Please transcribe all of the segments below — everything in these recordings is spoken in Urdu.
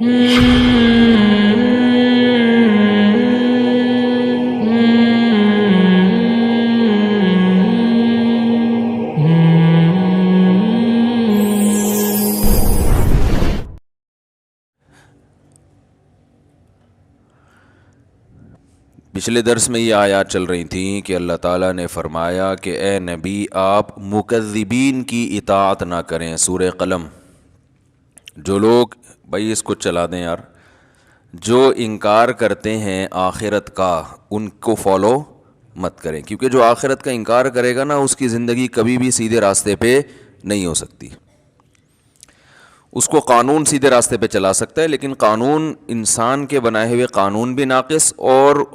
پچھلے درس میں یہ آیات چل رہی تھیں کہ اللہ تعالیٰ نے فرمایا کہ اے نبی آپ مکذبین کی اطاعت نہ کریں. سورہ قلم. جو لوگ بھائی اس کو چلا دیں یار، جو انکار کرتے ہیں آخرت کا ان کو فالو مت کریں، کیونکہ جو آخرت کا انکار کرے گا نا اس کی زندگی کبھی بھی سیدھے راستے پہ نہیں ہو سکتی. اس کو قانون سیدھے راستے پہ چلا سکتا ہے، لیکن قانون انسان کے بنائے ہوئے قانون بھی ناقص اور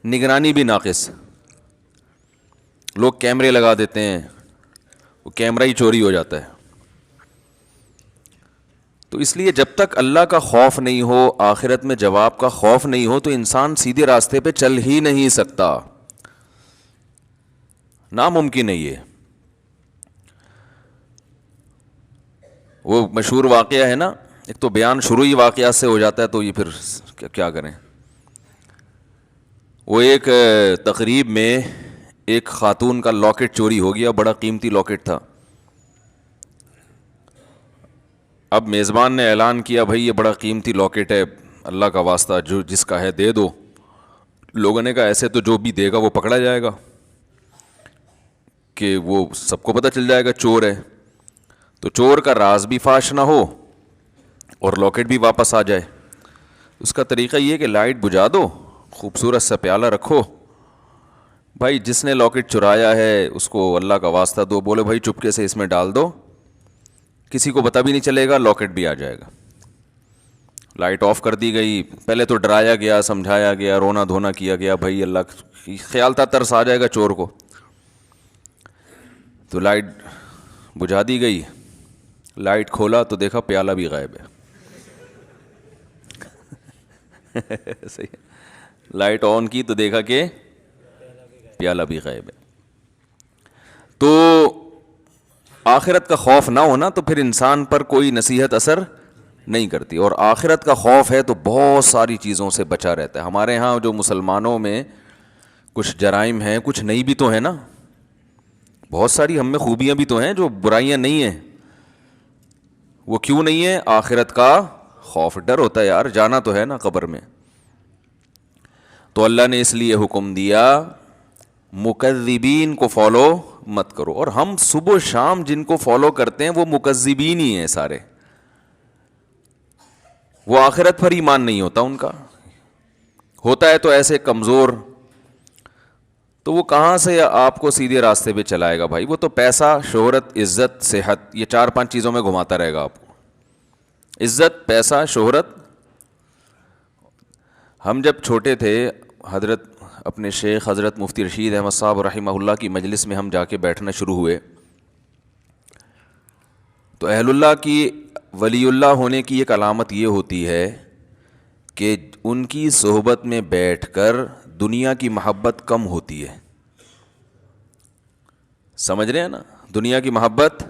نگرانی بھی ناقص. لوگ کیمرے لگا دیتے ہیں، وہ کیمرہ ہی چوری ہو جاتا ہے. تو اس لیے جب تک اللہ کا خوف نہیں ہو، آخرت میں جواب کا خوف نہیں ہو، تو انسان سیدھے راستے پہ چل ہی نہیں سکتا. ناممکن ہے یہ. وہ مشہور واقعہ ہے نا، ایک تو بیان شروع ہی واقعات سے ہو جاتا ہے، تو یہ پھر کیا کریں. وہ ایک تقریب میں ایک خاتون کا لاکٹ چوری ہو گیا، بڑا قیمتی لاکٹ تھا. اب میزبان نے اعلان کیا بھائی یہ بڑا قیمتی لاکٹ ہے، اللہ کا واسطہ جو جس کا ہے دے دو. لوگوں نے کہا ایسے تو جو بھی دے گا وہ پکڑا جائے گا، کہ وہ سب کو پتہ چل جائے گا چور ہے، تو چور کا راز بھی فاش نہ ہو اور لاکٹ بھی واپس آ جائے. اس کا طریقہ یہ کہ لائٹ بجھا دو، خوبصورت سا پیالہ رکھو، بھائی جس نے لاکٹ چرایا ہے اس کو اللہ کا واسطہ دو، بولے بھائی چپکے سے اس میں ڈال دو، کسی کو پتہ بھی نہیں چلے گا، لاکٹ بھی آ جائے گا. لائٹ آف کر دی گئی. پہلے تو ڈرایا گیا، سمجھایا گیا، رونا دھونا کیا گیا، بھائی اللہ خیال تھا ترس آ جائے گا چور کو. تو لائٹ بجھا دی گئی. لائٹ کھولا تو دیکھا پیالہ بھی غائب ہے. صحیح. لائٹ آن کی تو دیکھا کہ پیالہ بھی غائب ہے. تو آخرت کا خوف نہ ہونا تو پھر انسان پر کوئی نصیحت اثر نہیں کرتی، اور آخرت کا خوف ہے تو بہت ساری چیزوں سے بچا رہتا ہے. ہمارے ہاں جو مسلمانوں میں کچھ جرائم ہیں، کچھ نہیں بھی تو ہیں نا، بہت ساری ہم میں خوبیاں بھی تو ہیں، جو برائیاں نہیں ہیں. وہ کیوں نہیں ہے؟ آخرت کا خوف. ڈر ہوتا ہے یار، جانا تو ہے نا قبر میں. تو اللہ نے اس لیے حکم دیا مکذبین کو فالو مت کرو. اور ہم صبح و شام جن کو فالو کرتے ہیں وہ مکذبین ہی ہیں سارے. وہ آخرت پر ایمان نہیں ہوتا ان کا، ہوتا ہے تو ایسے کمزور. تو وہ کہاں سے آپ کو سیدھے راستے پہ چلائے گا بھائی؟ وہ تو پیسہ، شہرت، عزت، صحت، یہ 4-5 چیزوں میں گھماتا رہے گا آپ کو. عزت، پیسہ، شہرت. ہم جب چھوٹے تھے، حضرت اپنے شیخ حضرت مفتی رشید احمد صاحب رحمہ اللہ کی مجلس میں ہم جا کے بیٹھنا شروع ہوئے، تو اہل اللہ کی، ولی اللہ ہونے کی ایک علامت یہ ہوتی ہے کہ ان کی صحبت میں بیٹھ کر دنیا کی محبت کم ہوتی ہے. سمجھ رہے ہیں نا؟ دنیا کی محبت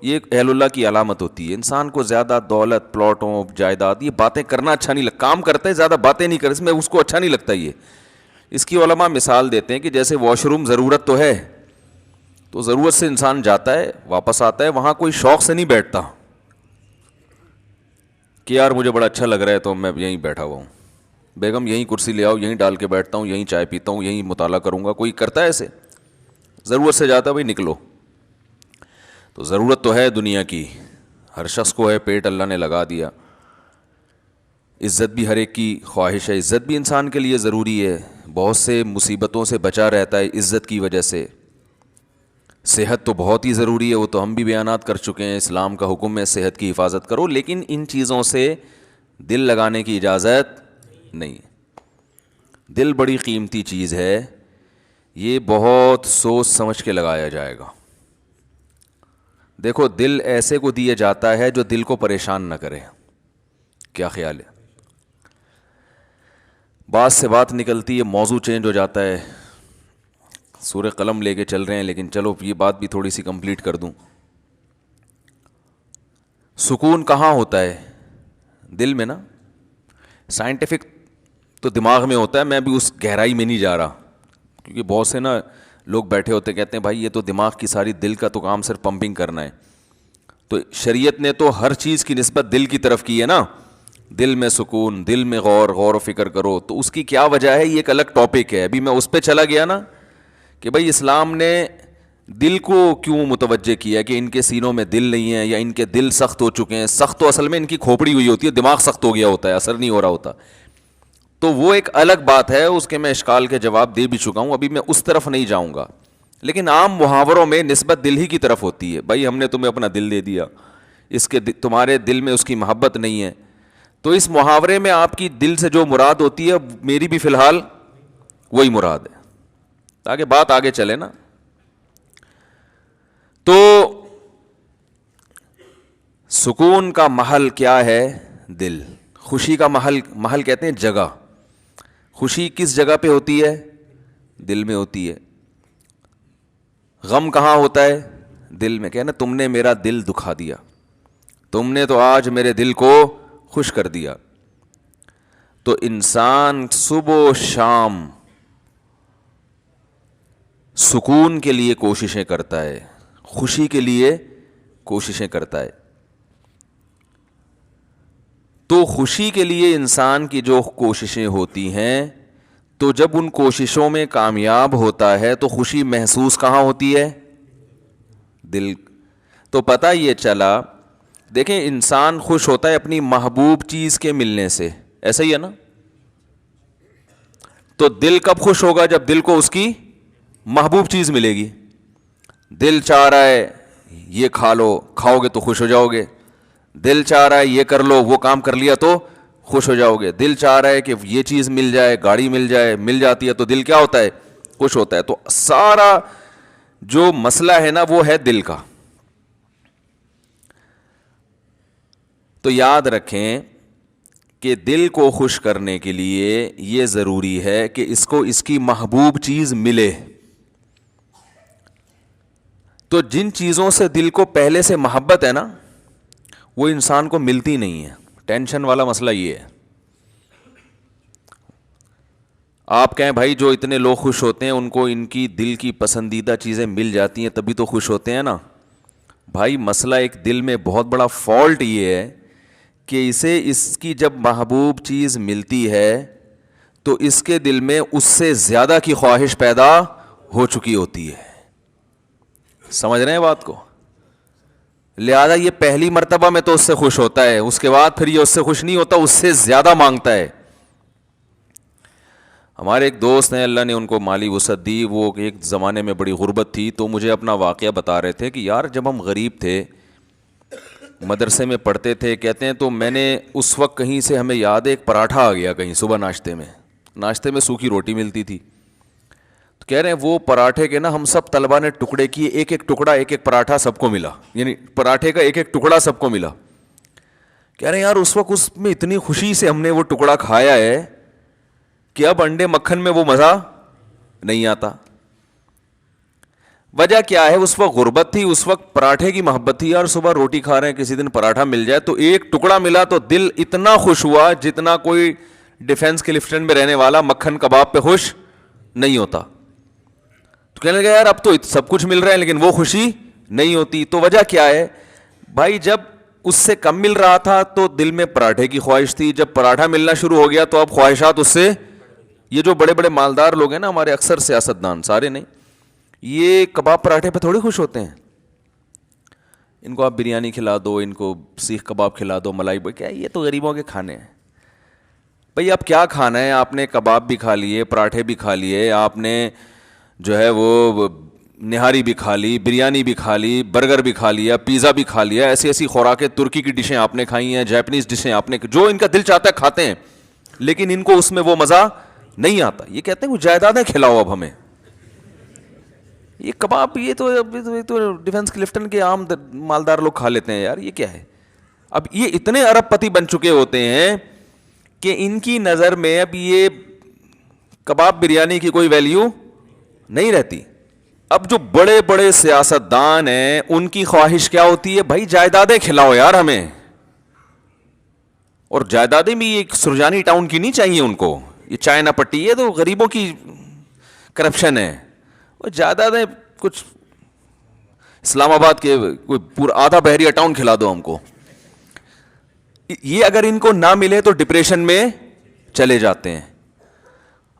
یہ اہل اللہ کی علامت ہوتی ہے. انسان کو زیادہ دولت، پلاٹوں، جائیداد، یہ باتیں کرنا اچھا نہیں لگتا. کام کرتا ہے، زیادہ باتیں نہیں کرتا، اس میں اس کو اچھا نہیں لگتا. یہ اس کی علماء مثال دیتے ہیں کہ جیسے واش روم ضرورت تو ہے، تو ضرورت سے انسان جاتا ہے واپس آتا ہے، وہاں کوئی شوق سے نہیں بیٹھتا کہ یار مجھے بڑا اچھا لگ رہا ہے تو میں یہیں بیٹھا ہوا ہوں، بیگم یہیں کرسی لے آؤ، یہیں ڈال کے بیٹھتا ہوں، یہیں چائے پیتا ہوں، یہیں مطالعہ کروں گا. کوئی کرتا ہے ایسے؟ ضرورت سے جاتا ہے، بھائی نکلو. تو ضرورت تو ہے دنیا کی، ہر شخص کو ہے، پیٹ اللہ نے لگا دیا. عزت بھی ہر ایک کی خواہش ہے، عزت بھی انسان کے لیے ضروری ہے، بہت سے مصیبتوں سے بچا رہتا ہے عزت کی وجہ سے. صحت تو بہت ہی ضروری ہے، وہ تو ہم بھی بیانات کر چکے ہیں، اسلام کا حکم ہے صحت کی حفاظت کرو، لیکن ان چیزوں سے دل لگانے کی اجازت نہیں. دل بڑی قیمتی چیز ہے، یہ بہت سوچ سمجھ کے لگایا جائے گا. دیکھو دل ایسے کو دیا جاتا ہے جو دل کو پریشان نہ کرے. کیا خیال ہے؟ بات سے بات نکلتی ہے، موضوع چینج ہو جاتا ہے. سورہ قلم لے کے چل رہے ہیں، لیکن چلو یہ بات بھی تھوڑی سی کمپلیٹ کر دوں. سکون کہاں ہوتا ہے؟ دل میں نا. سائنٹیفک تو دماغ میں ہوتا ہے, میں بھی اس گہرائی میں نہیں جا رہا, کیونکہ بہت سے نا لوگ بیٹھے ہوتے کہتے ہیں بھائی یہ تو دماغ کی ساری, دل کا تو کام صرف پمپنگ کرنا ہے. تو شریعت نے تو ہر چیز کی نسبت دل کی طرف کی ہے نا. دل میں سکون, دل میں غور و فکر کرو. تو اس کی کیا وجہ ہے, یہ ایک الگ ٹاپک ہے. ابھی میں اس پہ چلا گیا نا کہ بھائی اسلام نے دل کو کیوں متوجہ کیا کہ ان کے سینوں میں دل نہیں ہے, یا ان کے دل سخت ہو چکے ہیں. سخت تو اصل میں ان کی کھوپڑی ہوئی ہوتی ہے, دماغ سخت ہو گیا ہوتا ہے, اثر نہیں ہو رہا ہوتا. تو وہ ایک الگ بات ہے, اس کے میں اشکال کے جواب دے بھی چکا ہوں, ابھی میں اس طرف نہیں جاؤں گا. لیکن عام محاوروں میں نسبت دل ہی کی طرف ہوتی ہے. بھائی ہم نے تمہیں اپنا دل دے دیا, اس کے تمہارے دل میں اس کی محبت نہیں ہے. تو اس محاورے میں آپ کی دل سے جو مراد ہوتی ہے, میری بھی فی الحال وہی مراد ہے, تاکہ بات آگے چلے نا. تو سکون کا محل کیا ہے؟ دل. خوشی کا محل کہتے ہیں جگہ. خوشی کس جگہ پہ ہوتی ہے؟ دل میں ہوتی ہے. غم کہاں ہوتا ہے؟ دل میں. کہنا تم نے میرا دل دکھا دیا, تم نے تو آج میرے دل کو خوش کر دیا. تو انسان صبح و شام سکون کے لیے کوششیں کرتا ہے, خوشی کے لیے کوششیں کرتا ہے. تو خوشی کے لیے انسان کی جو کوششیں ہوتی ہیں, تو جب ان کوششوں میں کامیاب ہوتا ہے تو خوشی محسوس کہاں ہوتی ہے؟ دل. تو پتہ یہ چلا, دیکھیں انسان خوش ہوتا ہے اپنی محبوب چیز کے ملنے سے, ایسا ہی ہے نا. تو دل کب خوش ہوگا؟ جب دل کو اس کی محبوب چیز ملے گی. دل چاہ رہا ہے یہ کھا لو, کھاؤ گے تو خوش ہو جاؤ گے. دل چاہ رہا ہے یہ کر لو, وہ کام کر لیا تو خوش ہو جاؤ گے. دل چاہ رہا ہے کہ یہ چیز مل جائے, گاڑی مل جائے, مل جاتی ہے تو دل کیا ہوتا ہے؟ خوش ہوتا ہے. تو سارا جو مسئلہ ہے نا وہ ہے دل کا. تو یاد رکھیں کہ دل کو خوش کرنے کے لیے یہ ضروری ہے کہ اس کو اس کی محبوب چیز ملے. تو جن چیزوں سے دل کو پہلے سے محبت ہے نا, وہ انسان کو ملتی نہیں ہے. ٹینشن والا مسئلہ یہ ہے. آپ کہیں بھائی جو اتنے لوگ خوش ہوتے ہیں ان کو ان کی دل کی پسندیدہ چیزیں مل جاتی ہیں تبھی تو خوش ہوتے ہیں نا. بھائی مسئلہ ایک دل میں بہت بڑا فالٹ یہ ہے کہ اسے اس کی جب محبوب چیز ملتی ہے تو اس کے دل میں اس سے زیادہ کی خواہش پیدا ہو چکی ہوتی ہے. سمجھ رہے ہیں بات کو؟ لہذا یہ پہلی مرتبہ میں تو اس سے خوش ہوتا ہے, اس کے بعد پھر یہ اس سے خوش نہیں ہوتا, اس سے زیادہ مانگتا ہے. ہمارے ایک دوست ہیں, اللہ نے ان کو مالی وسعت دی, وہ ایک زمانے میں بڑی غربت تھی, تو مجھے اپنا واقعہ بتا رہے تھے کہ یار جب ہم غریب تھے, مدرسے میں پڑھتے تھے, کہتے ہیں تو میں نے اس وقت کہیں سے ہمیں یاد ہے ایک پراٹھا آ گیا کہیں صبح ناشتے میں سوکھی روٹی ملتی تھی. تو کہہ رہے ہیں وہ پراٹھے کے نا ہم سب طلبہ نے ٹکڑے کیے, ایک ایک ٹکڑا, ایک ایک پراٹھا سب کو ملا, یعنی پراٹھے کا ایک ایک ٹکڑا سب کو ملا. کہہ رہے ہیں یار اس وقت اس میں اتنی خوشی سے ہم نے وہ ٹکڑا کھایا ہے کہ اب انڈے مکھن میں وہ مزہ نہیں آتا. وجہ کیا ہے؟ اس وقت غربت تھی, اس وقت پراٹھے کی محبت تھی. یار صبح روٹی کھا رہے ہیں, کسی دن پراٹھا مل جائے تو ایک ٹکڑا ملا تو دل اتنا خوش ہوا جتنا کوئی ڈیفنس کلفٹن میں رہنے والا مکھن کباب پہ خوش نہیں ہوتا. تو کہنے لگا یار اب تو سب کچھ مل رہا ہے لیکن وہ خوشی نہیں ہوتی. تو وجہ کیا ہے بھائی؟ جب اس سے کم مل رہا تھا تو دل میں پراٹھے کی خواہش تھی, جب پراٹھا ملنا شروع ہو گیا تو اب خواہشات اس سے. یہ جو بڑے بڑے مالدار لوگ ہیں نا ہمارے, اکثر سیاستدان, سارے نہیں, یہ کباب پراٹھے پہ تھوڑی خوش ہوتے ہیں. ان کو آپ بریانی کھلا دو, ان کو سیخ کباب کھلا دو, ملائی بھائی, کیا یہ تو غریبوں کے کھانے ہیں. بھئی اب کیا کھانا ہے؟ آپ نے کباب بھی کھا لیے, پراٹھے بھی کھا لیے, آپ نے جو ہے وہ نہاری بھی کھا لی, بریانی بھی کھا لی, برگر بھی کھا لیا, پیزا بھی کھا لیا, ایسی ایسی خوراکیں, ترکی کی ڈشیں آپ نے کھائی ہیں, جاپنیز ڈشیں آپ نے, جو ان کا دل چاہتا ہے کھاتے ہیں, لیکن ان کو اس میں وہ مزہ نہیں آتا. یہ کہتے ہیں وہ جائیدادیں کھلاؤ اب ہمیں, یہ کباب یہ تو ڈیفنس کلفٹن کے عام مالدار لوگ کھا لیتے ہیں. یار یہ کیا ہے؟ اب یہ اتنے ارب پتی بن چکے ہوتے ہیں کہ ان کی نظر میں اب یہ کباب بریانی کی کوئی ویلیو نہیں رہتی. اب جو بڑے بڑے سیاستدان ہیں ان کی خواہش کیا ہوتی ہے؟ بھائی جائیدادیں کھلاؤ یار ہمیں, اور جائیدادیں بھی ایک سرجانی ٹاؤن کی نہیں چاہیے ان کو, یہ چائنا پٹی, یہ تو غریبوں کی کرپشن ہے. اور جائیدادیں کچھ اسلام آباد کے کوئی پورا آدھا بحریہ ٹاؤن کھلا دو ہم کو. یہ اگر ان کو نہ ملے تو ڈپریشن میں چلے جاتے ہیں.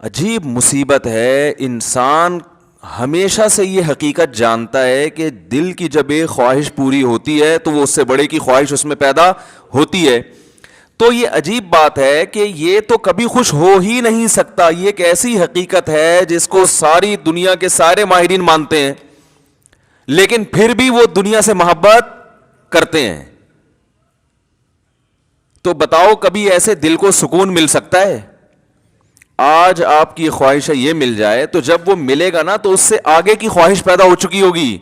عجیب مصیبت ہے. انسان ہمیشہ سے یہ حقیقت جانتا ہے کہ دل کی جب ایک خواہش پوری ہوتی ہے تو وہ اس سے بڑے کی خواہش اس میں پیدا ہوتی ہے. تو یہ عجیب بات ہے کہ یہ تو کبھی خوش ہو ہی نہیں سکتا. یہ ایک ایسی حقیقت ہے جس کو ساری دنیا کے سارے ماہرین مانتے ہیں, لیکن پھر بھی وہ دنیا سے محبت کرتے ہیں. تو بتاؤ کبھی ایسے دل کو سکون مل سکتا ہے؟ آج آپ کی خواہش ہے یہ مل جائے, تو جب وہ ملے گا نا تو اس سے آگے کی خواہش پیدا ہو چکی ہوگی.